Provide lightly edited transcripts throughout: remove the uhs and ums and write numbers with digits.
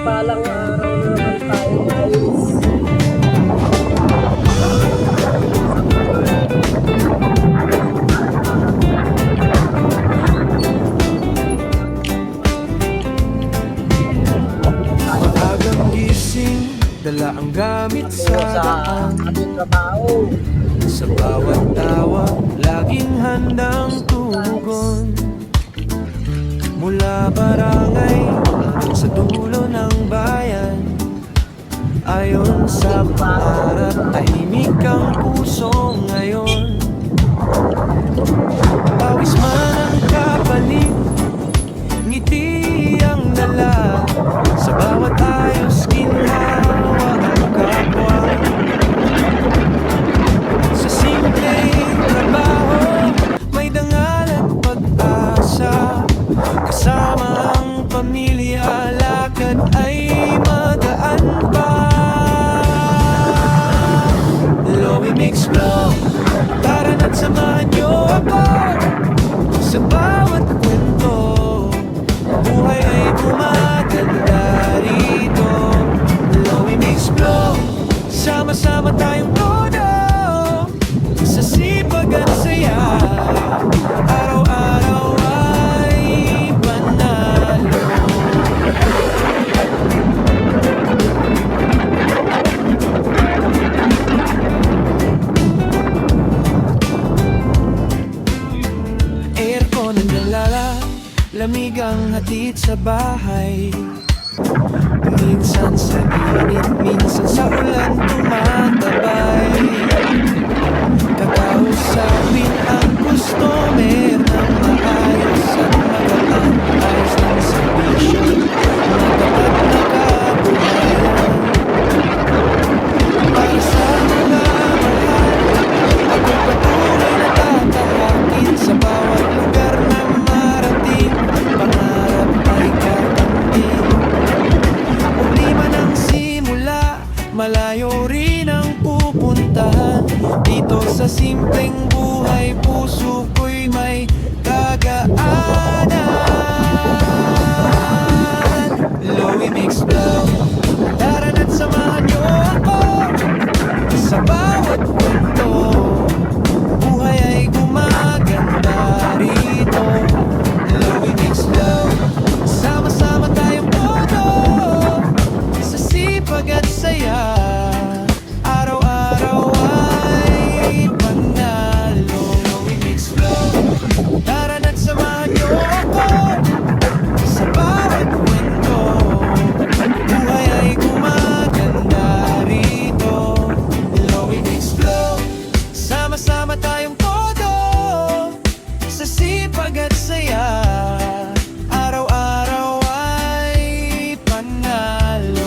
mapagpalang araw na naman tayo guys. Maagang gising, dala ang gamit sa daan. Ating trabaho. Sa bawat tawag, laging handang tumugon. Mula barangay hanggang sa dulo ng bayan, ayon sa pangarap, tahimik ang puso ngayon. Pawis man ang kapalit, ngiti ang dala. Sa bawat ayos, ginhawa ang kapwa. Sa simpleng trabaho, may dangal at pag-asa. Kasama ang pamilya, lakad ay magaan pa. Lowy Mix Flow, tara na't samahan niyo ako. Sa bawat kwento, buhay ay gumaganda rito. Lowy Mix Flow, sama-sama tayong todo. Sa sipag at saya, araw-araw ay panalo. Aircon ang dalala, lamig ang hatid sa bahay. Minsan sa init, minsan sa ulan tumatabay. Kakausapin ang customer ng maayos at magaan. Ayos ng servisyo na dapat nakabuhayan. Para sa mga mahal, ako'y patuloy na tatahakin. Sa bawat lugar na marating, pangarap ay kakamtin. Uli man ang simula, malayo rin ang pupuntahan. Dito sa simpleng buhay, puso ko'y may kagaanan. Lowy Mix Flow, tara na't samahan niyo ako. Sa bawat kwento, buhay ay gumaganda rito. Lowy Mix Flow, sama-sama tayong todo. Sa sipag at saya, araw-araw ay panalo. Lowy Mix Flow, tara na't samahan niyo ako. Sa bawat kwento, buhay ay gumaganda rito. Lowy Mix Flow, sama-sama tayong todo. Sa sipag at saya, araw-araw ay panalo.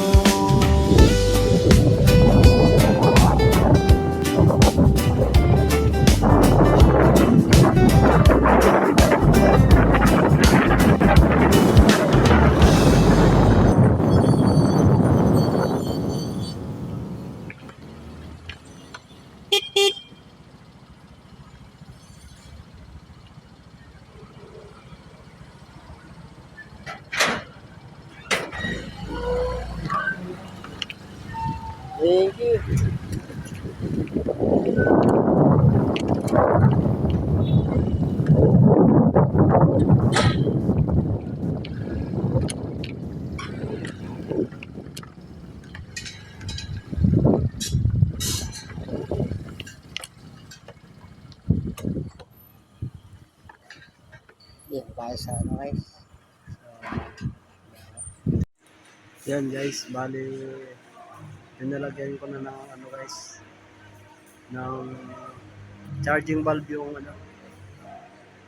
Thank you. Yan tayo sa ano guys. Yan guys, bali pinalagyan ko na ng ano guys, ng charging valve yung ano,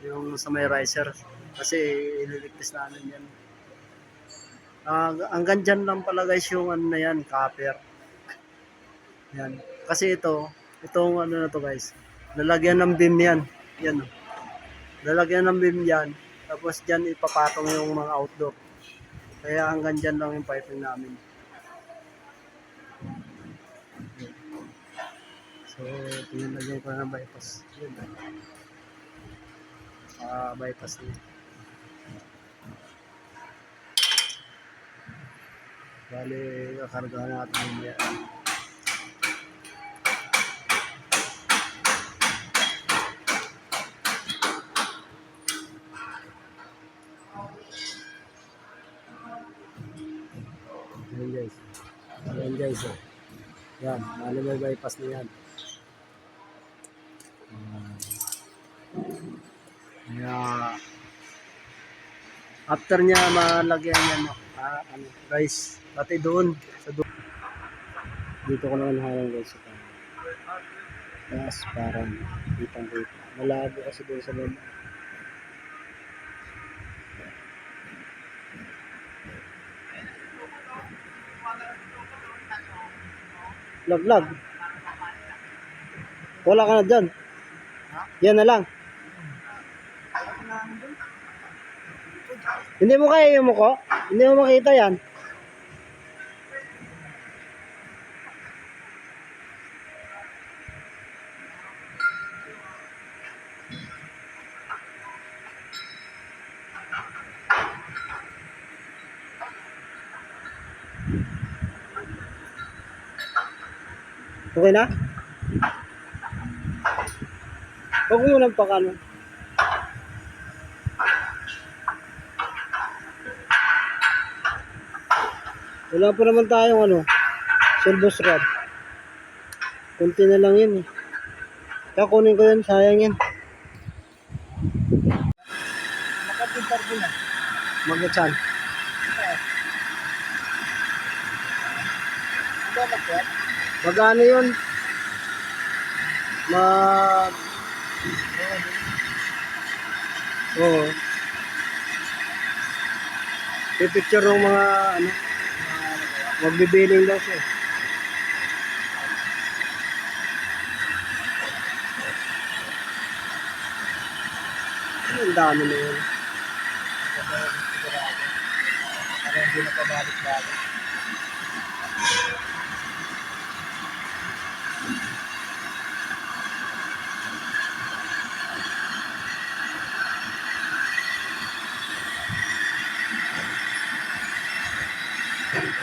yung sa may riser kasi ililigtas namin yan. Hanggang dyan lang pala guys yung ano na yan, copper. Yan. Kasi itong ano na to guys, lalagyan ng beam yan. Yan o. Lalagyan ng beam yan. Tapos dyan ipapatong yung mga outdoor. Kaya hanggang dyan lang yung piping namin. So, pinalagyan ko na ng bypass. Yun. Bypass niya. Bali, kakargahan natin mamaya. Ayan guys. Ayan guys. Oh. Yan. Bali may bypass na yan. Kaya, after niya malagyan yan, ano, guys, pati doon, sa doon. Dito ko naman harang guys. Sa taas, parang ditang dito. Malabo kasi doon sa loob. Lag. Wala ka na dyan. Yan na lang. Hindi mo kaya yung muko? Hindi mo makita yan. Okay na? Huwag mo nang pakano. Wala pa naman tayong ano, silvos rod. Kunti na lang yun eh. Kaya kunin ko yun, sayang yan. Nakapintar ko na. Magkatsan. Ano ba po? Magkano yun? Mag... Oo. Pipicture ng mga ano, magbibiling daw siya. Ang dami na yun. Para hindi na pabalik-balik.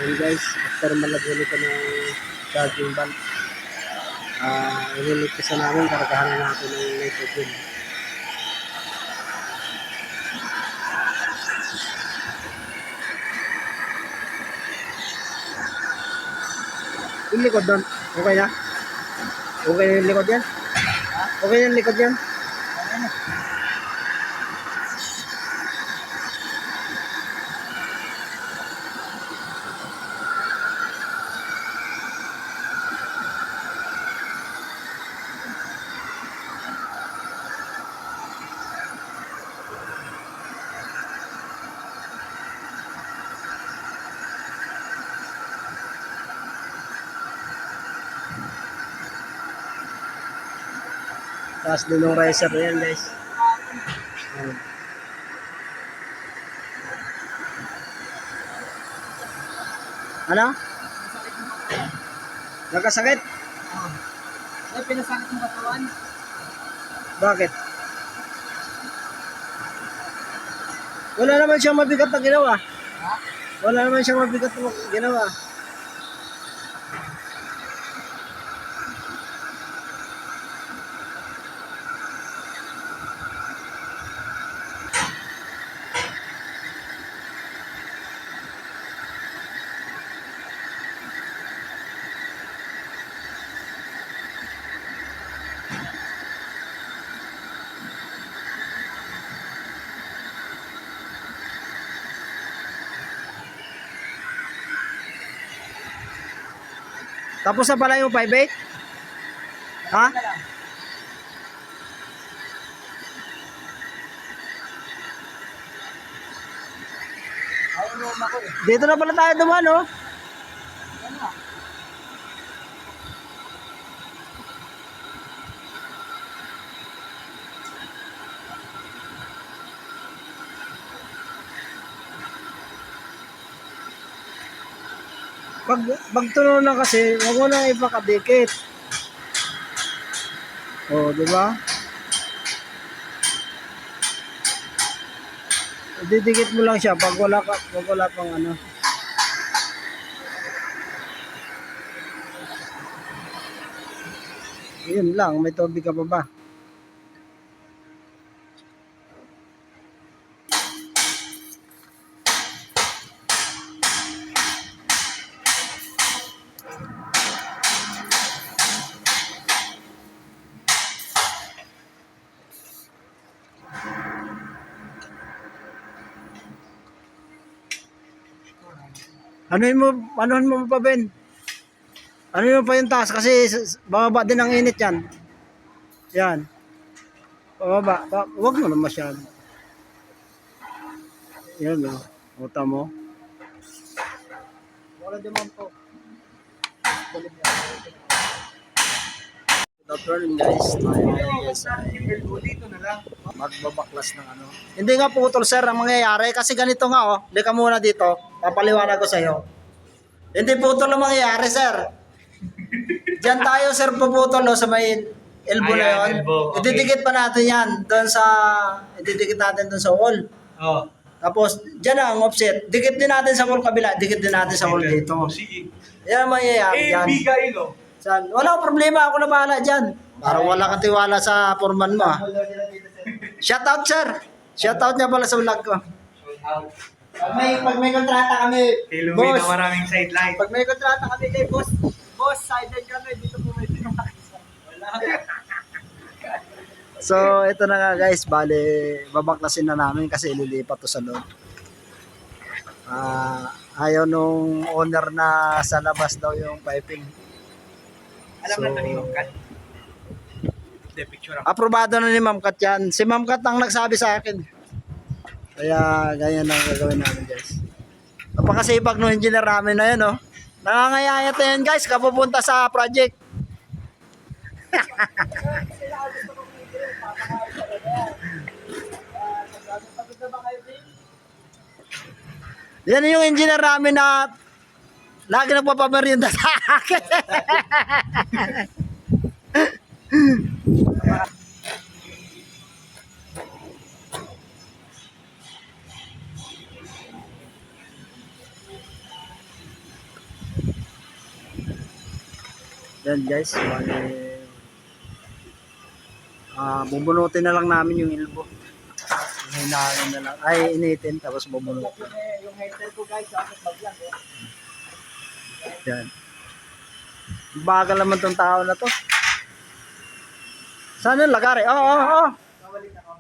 And guys, after malagyan ito ng charging bulb, ililigtasan namin, karagahan natin ng nitrogen. Yung likod doon, okay na? Okay na yung likod yan? Okay na yung likod yan? Taas din yung riser na yan guys. Ano? Nagkasakit? Ay, pinasakit mo katawan? Bakit? Wala naman siyang mabigat na ginawa. Ha? Wala naman siyang mabigat na ginawa. Tapos na pala yung 5.8? Ha? Ayaw naman ako eh. Dito na pala tayo dumaan, oh. Yan na. Pag tunog na kasi, wag mo na ipakadikit. Oh, di ba? Didikit mo lang siya pag wala pang ano. Yun lang, may tubig ka pa ba? Anuhin mo pa, Ben? Ano mo pa yung taas? Kasi bababa din ang init yan. Yan. Bababa. Huwag mo na masyado. Yan o. Uta mo. Wala naman po. Good afternoon guys. Tayo guys. Dito na lang. Magbabaklas ng ano. Hindi nga putol sir ang mangyayari. Kasi ganito nga oh. Hindi ka muna dito. Papaliwanag ko sa'yo. Hindi putol ang mangyayari sir. Diyan tayo sir puputol no, sa may elbow na yun. Elbow, okay. Ididikit pa natin yan. Ididikit natin doon sa wall. Oh. Tapos, dyan ang offset. Dikit din natin sa wall kabila. Dikit din natin sa wall dito. Sige. Yan ang mangyayari dyan. Bigay no. Saan? Wala akong problema. Ako na bahala dyan. Parang wala kang tiwala sa foreman mo. Shout out sir. Shout out niya pala sa vlog ko. Pag may kontrata kami, boss. Maraming sideline. Pag may kontrata kami kay boss, sideline kami. Dito po may pinakakisa. So, ito na nga guys. Bale, babaklasin na namin kasi ililipat to sa loob. Ayaw nung owner na sa labas daw yung piping. Alam na ito ni Ma'am Kat. Hindi, picture ako. Aprobado na ni Ma'am Kat yan. Si Ma'am Kat ang nagsabi sa akin. Kaya ganyan ang gagawin namin guys. Napakasipag ng engineer namin na yun oh. Nangangayayat na yan guys kapupunta sa project. Yan yung engineer namin na lagi nagpapamerienda sa akin. Yan guys, bubunutin na lang namin yung elbow. Hinahalin na lang. Ay, initin tapos bubunutin. Yung header ko guys, bakit maglang eh. Yan. Bagal naman tong tao na to. Saan yung lagari? Oo. Kawalit ako.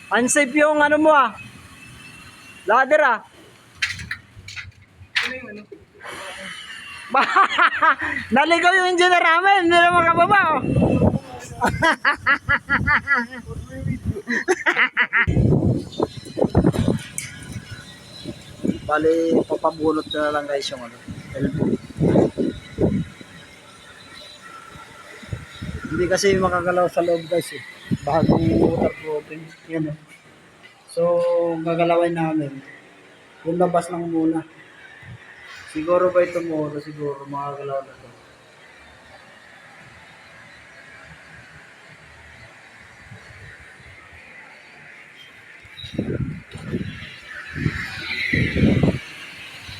Unsafe yung ano mo ah. Ladder ah. Ano yung ano? Naligaw yung engineer namin. Hindi na makababa oh. Bali, papabunot na lang guys yung ano, elbow. Hindi kasi makagalaw sa loob guys eh. Bagong waterproofing. Yan oh. So, gagalawin namin. Yung labas lang muna. Siguro ba ito muna? Siguro makagalaw na ito.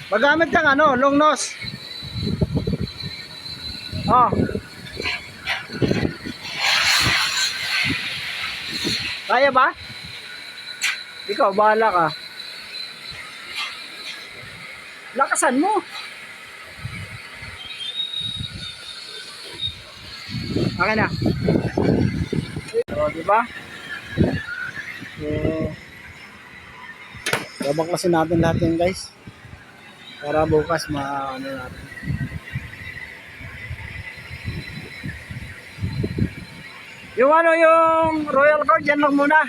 Magamit kang ano, long nose. Oh. Kaya ba? Ikaw, bahala ka. Lakasan mo. Okay na. So, di ba? So, babaklasin natin lahat yan guys. Para bukas ano natin. Yung ano, yung Royal Guard, yan lang muna.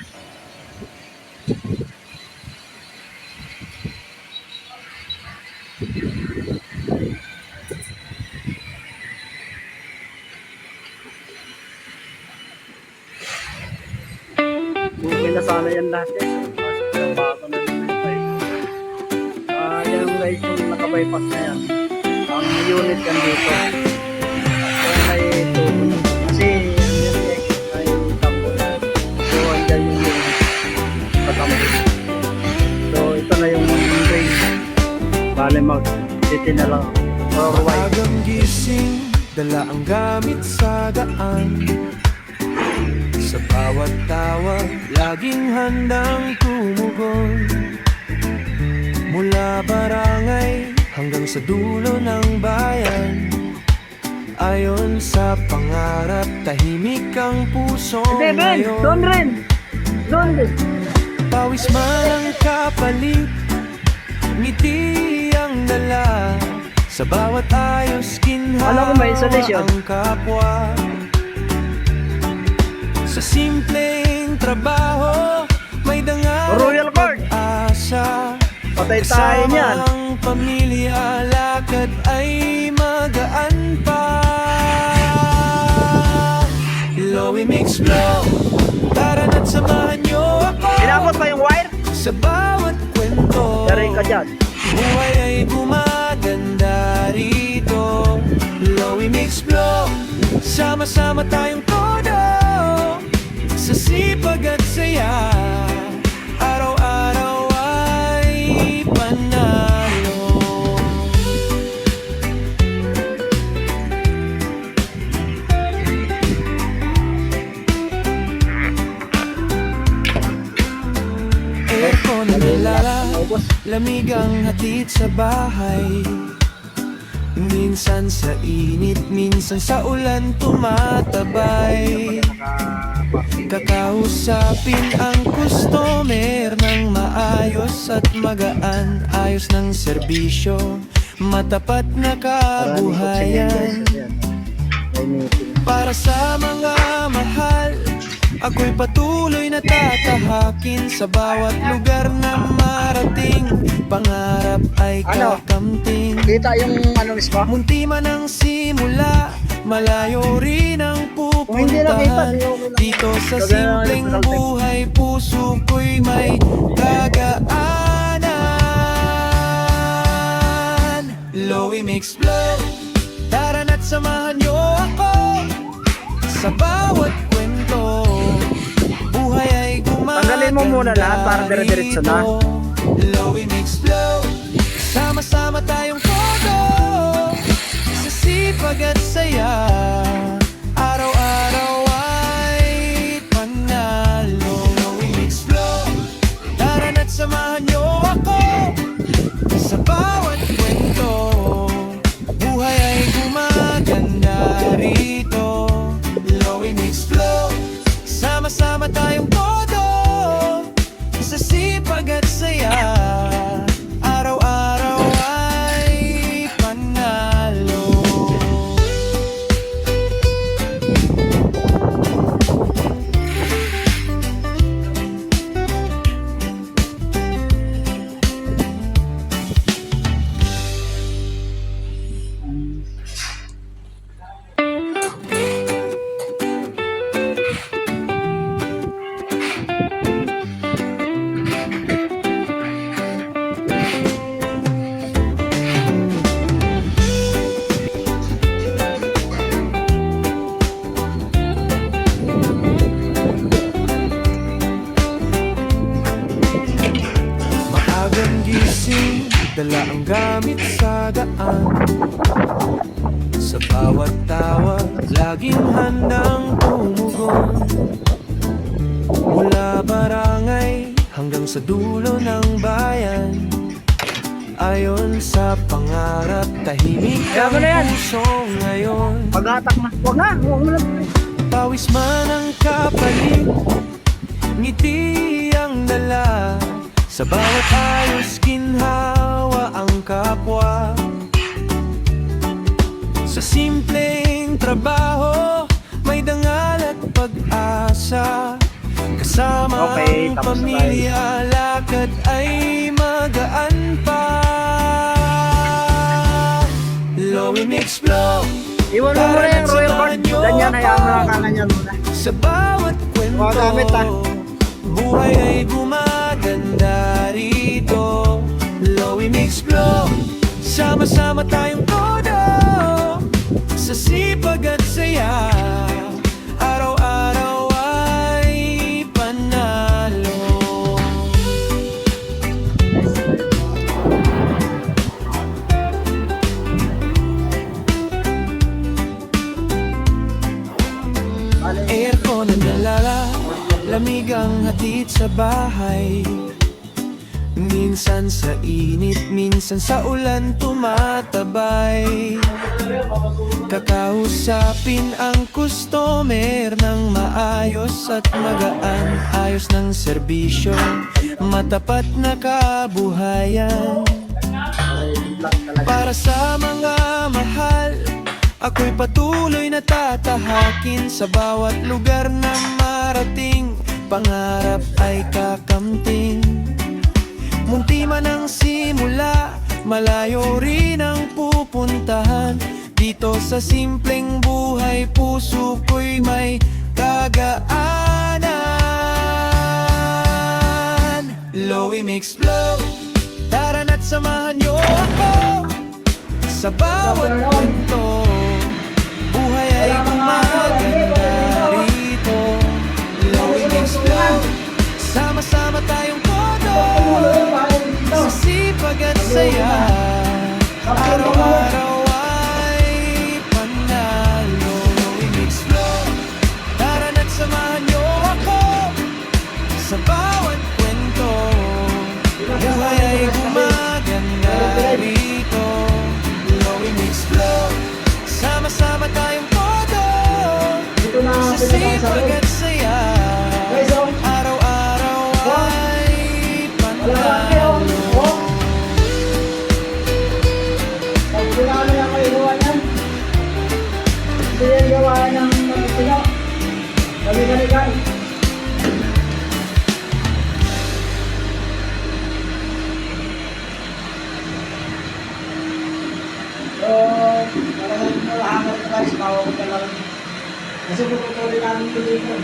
Okay na sana yan lahat eh. Yung bago na yung guys yung naka-bypass na yan. Ang unit yan dito. So may tubo. Kasi yan guys ay tambo na. So andyan yung unit. Patambo. So ito na Bale mag-city na lang. Or white. Maagang gising, dala ang gamit sa daan. Sa bawat tawag, laging handang tumugon. Mula barangay hanggang sa dulo ng bayan. Ayon sa pangarap, tahimik ang puso ngayon. Doon rin! Pawis man ang kapalit, ngiti ang dala. Sa bawat ayos, Ano kung may ginhawa installation? ang kapwa. Sa simpleng trabaho, may dangal Royal at Guard! pag-asa. Patay tayo niyan. Kasama ang pamilya, lakad ay magaan pa. Lowy Mix Flow, tara na't samahan niyo ako. Inabot pa yung wire? Sa bawat kwento, Dari ka dyan. buhay ay gumaganda rito. Lowy Mix Flow, sama-sama tayong todo. Sa sipag at saya, araw-araw ay panalo. Aircon nilala, lamig ang hatid sa bahay. Minsan sa init, minsan sa ulan tumatabay. Kakausapin ang customer ng maayos at magaan. Ayos ng serbisyo, matapat na kabuhayan. Para sa mga mahal, ako'y patuloy na tatahakin. Sa bawat lugar na marating, pangarap ay kakamting. Kita yung ano mismo? Munti man ang simula, malayo rin ang Kung hindi nakita, pupuntahan. di ako lang. Dito sa simpleng buhay, puso ko'y may kagaanan. Lowy Mix Flow, tara na't samahan niyo ako. Sa bawat kwento, buhay ay gumaganda. Tanggalin mo muna lahat para dire-diretso na. Lowy Mix Flow, sama-sama tayong todo. Sa sipag at saya, araw-araw ay panalo. Lowy Mix Flow, tara na't samahan niyo ako. Sa bawat kwento, buhay ay gumaganda rito. Lowy Mix Flow, sama-sama tayong todo. Sa sipag at saya, araw-araw ay panalo. Maagang gising, dala ang gamit sa daan. Sa bawat tawag, laging handang tumugon. Mula barangay hanggang sa dulo ng bayan. Ayon sa pangarap, tahimik Kaya mo ang na yan. puso ngayon. Pag-atak na. Huwag na. Huwag mo na. Pawis man ang kapalit, ngiti ang dala. Sa bawat ayos, ginhawa ang kapwa. Sa simpleng trabaho, may dangal at pag-asa. Kasama Okay, ang tapos na pamilya, lakad ay magaan pa. Lowy Mix Flow, Iwan mo muna yung Royal Guard. Ganyan, hayaan mo lang kanyan muna. sa bawat kwento, Mga gamit, ha? buhay ay gumaganda rito. Lowy Mix Flow, sama-sama tayong todo. Sa sipag at saya, araw-araw ay panalo. bahay. Minsan sa init, minsan sa ulan tumatabay. Kakausapin ang customer ng maayos at magaan. Ayos ng serbisyo, matapat na kabuhayan. Para sa mga mahal, ako'y patuloy na tatahakin. Sa bawat lugar na marating, pangarap ay kakamting. Munti man ang simula, malayo rin ang pupuntahan. Dito sa simpleng buhay, puso ko'y may kagaanan. Lowy Mix Flow, tara na't samahan niyo ako sa bawat punto. Buhay ay gumaganda rito. Lowy Mix Flow, sama-sama tayong todo, sa sipag at saya. Araw-araw ay panalo. Lowy Mix Flow, tara na't samahan niyo ako sa bawat kwento. Buhay ay gumaganda rito. Lowy Mix Flow, sama-sama tayong todo, sa sipag at saya. Araw-araw ay panalo. Kailangan na kayo gawa yan. Gusto yan gawa ng Pilipino. Kami-kanikan. So, parang nalahangat na guys, tawag ko lang. Kasi puputuloy namin ito dito.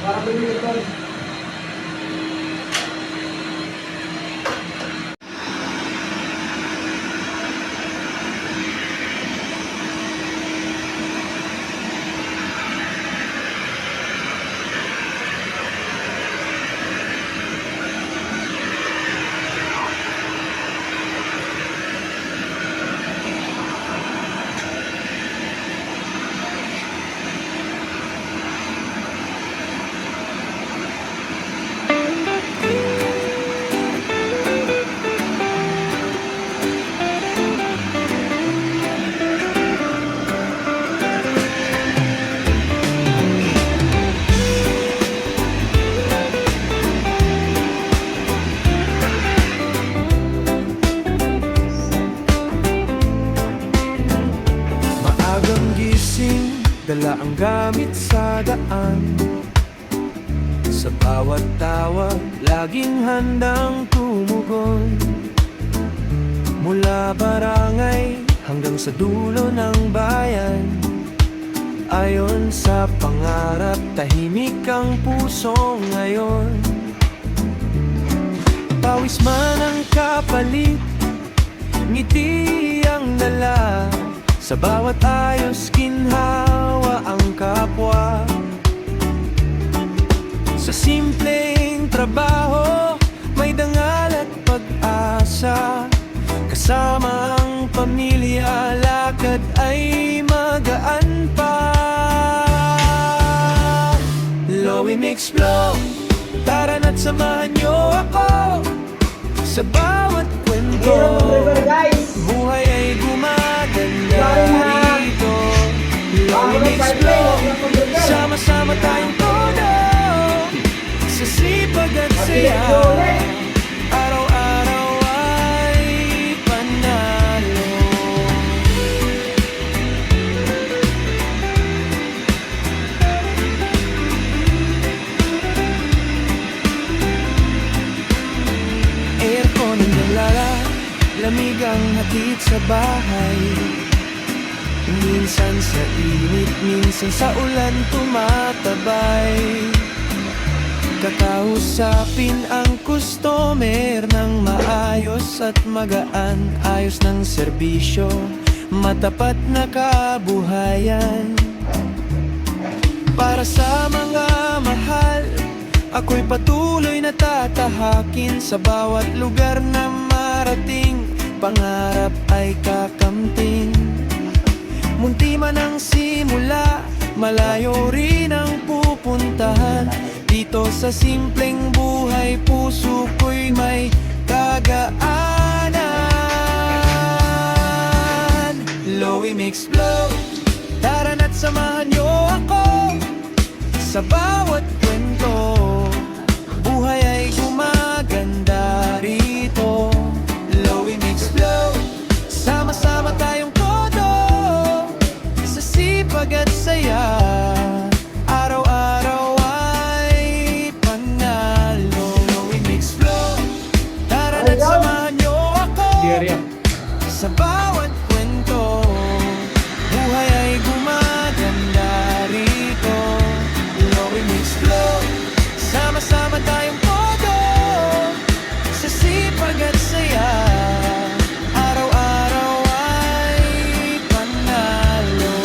Para bumili ito. Dala ang gamit sa daan. Sa bawat tawag, laging handang tumugon. Mula barangay hanggang sa dulo ng bayan. Ayon sa pangarap, tahimik ang puso ngayon. Pawis man ang kapalit, ngiti ang dala. Sa bawat ayos, ginhawa ang kapwa. Sa simpleng trabaho, may dangal at pag-asa. Kasama ang pamilya, lakad ay magaan pa. Lowy Mix Flow, tara na't samahan niyo ako sa bawat kwento. Buhay ay gumaganda rito. Lowy Mix Flow, sama-sama tayong todo, sa sipag at saya. Araw-araw ay panalo. Aircon ang dala, lamig ang hatid sa bahay. Minsan sa init, minsan sa ulan tumatabay. Kakausapin ang customer ng maayos at magaan. Ayos ng serbisyo, matapat na kabuhayan. Para sa mga mahal, ako'y patuloy na tatahakin. Sa bawat lugar na marating, pangarap ay kakamting. Munti man ang simula, malayo rin ang pupuntahan. Dito sa simpleng buhay, puso ko'y may kagaanan. Lowy Mix Flow, tara na't samahan niyo ako sa bawat kwento. Buhay ay gumaganda rito. Lowy Mix Flow, sama-sama tayong todo sa sipag at saya. Araw-araw ay panalo. Lowy Mix Flow, tara na't samahan niyo ako sa bawat kwento. Buhay ay gumaganda rito. Lowy Mix Flow, sama-sama tayong todo sa sipag at saya. Araw-araw ay panalo.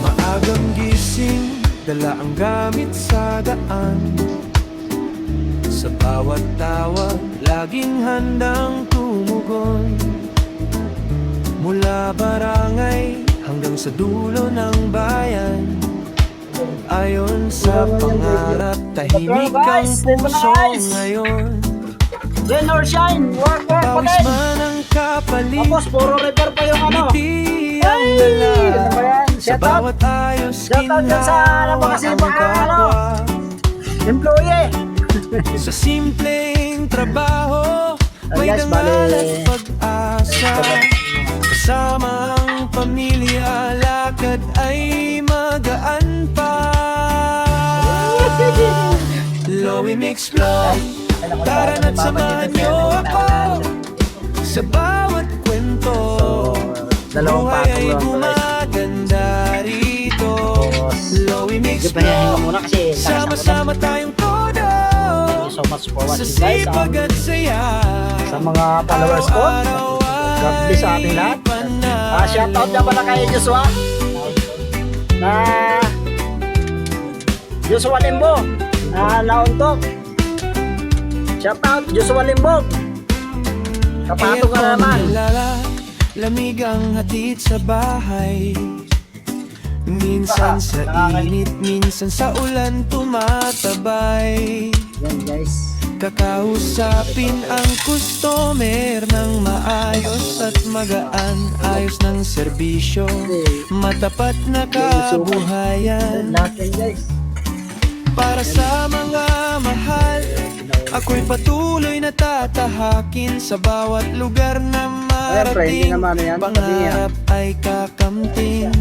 Maagang gising, dala ang gamit sa daan. Sa bawat tawag, laging handang tumugon. Mula barangay hanggang sa dulo ng bayan. Ayon sa pangarap, tahimik ang puso ngayon. Rain or shine, work pa Pawis din. man ang kapalit, Tapos puro repair pa yung ano. ngiti ang Ay, dala. ano ba yan? Sa Shout out. bawat ayos, Shout out dyan sa ginhawa napakasipag ang na, ano. kapwa. Employee. Sa simpleng trabaho, may guys, dangal at bali. pag-asa. Kasama ang pamilya, lakad ay magaan pa. Lowy Mix Flow, tara na't samahan niyo ako sa bawat kwento. Dalawang Buhay patong ay lang, guys. gumaganda rito. Lowy Mix Sige, pahinga Flow, muna kasi lakas ako sama-sama tayong todo Thank you so much for sa watching guys. sipag at saya. Sa mga followers ko. God bless sa ating lahat. Shoutout na pala kay Joshua. Na Joshua Limbo. Na Launtok. Shoutout Joshua Limbo. Kapato ka na naman. Lamig ang hatid sa bahay. Minsan sa init, minsan sa ulan tumatabay. Yan guys. Kakausapin ang customer ng maayos at magaan. Ayos ng serbisyo, matapat na kabuhayan. Lahat yan guys. Para sa mga mahal, ako'y patuloy na tatahakin sa bawat lugar na Siyempre, hindi marating. naman yan. Pangarap ay kakamting.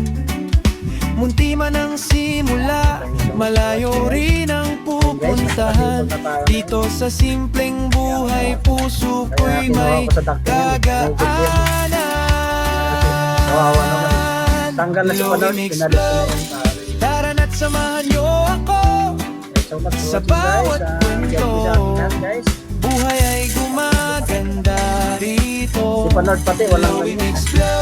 Munti man ang simula, malayo rin ang pupuntahan. Dito sa simpleng buhay, puso ko'y may Kawawa naman. kagaanan. Tanggal na si Panor. Lowy Mix Pinalit Flow, na yun. tara na't samahan niyo ako So much sa for watching, bawat guys. kwento. God bless sa ating lahat, guys. Buhay ay gumaganda rito. Si Panor pati walang Lowy ganyan. Mix Flow,